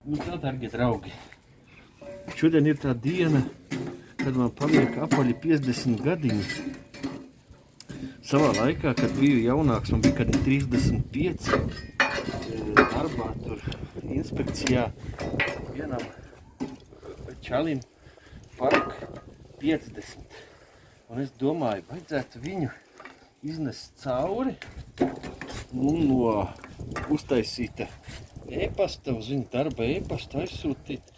Nu tā, dargie draugi, šodien ir tā diena, kad man paliek apaļi 50 gadiņi. Savā laikā, kad biju jaunāks, man bija kad 35 darbā tur inspekcijā vienam čalim palika 50. Un es domāju, vajadzētu viņu iznest cauri un no uztaisīta e-pasta, uz viņa darba e-pastu aizsūtīt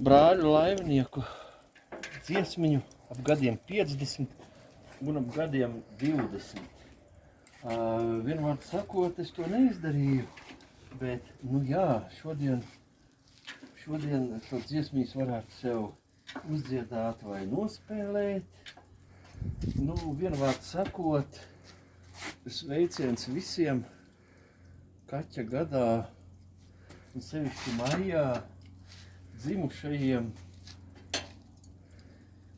brāļu Laivnieku dziesmiņu ap gadiem 50 un ap gadiem 20. Vienvārdu sakot, es to neizdarīju, bet, nu jā, šodien šo dziesmīs varētu sev uzdziedāt vai nospēlēt. Nu, vienvārdu sakot, sveiciens visiem kaķa gadā un sevišķi maijā dzimušajiem,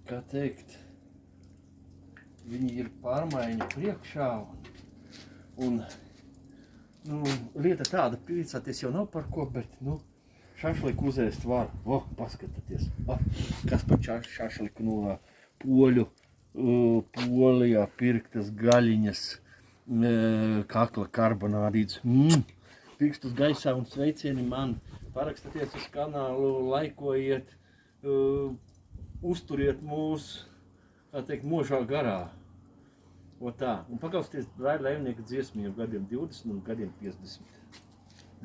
kā teikt, viņi ir pārmaiņu priekšā un nu, lieta tāda, priecāties jau nav par ko, bet, nu, šašliku uzēst var. Paskatieties, kas par šašliku no Polijā pirktas gaļiņas, kakla karbonādīts. Pirkstus gaisā un sveicieni man. Parakstaties uz kanālu, laikojiet, uzturiet mūs, tā teikt, možā garā. Tā. Un paklausieties brāļu Laivnieku dziesmiņu gadiem 20 un gadiem 50.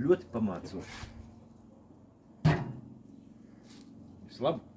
Ļoti pamācoši. Vislabāk!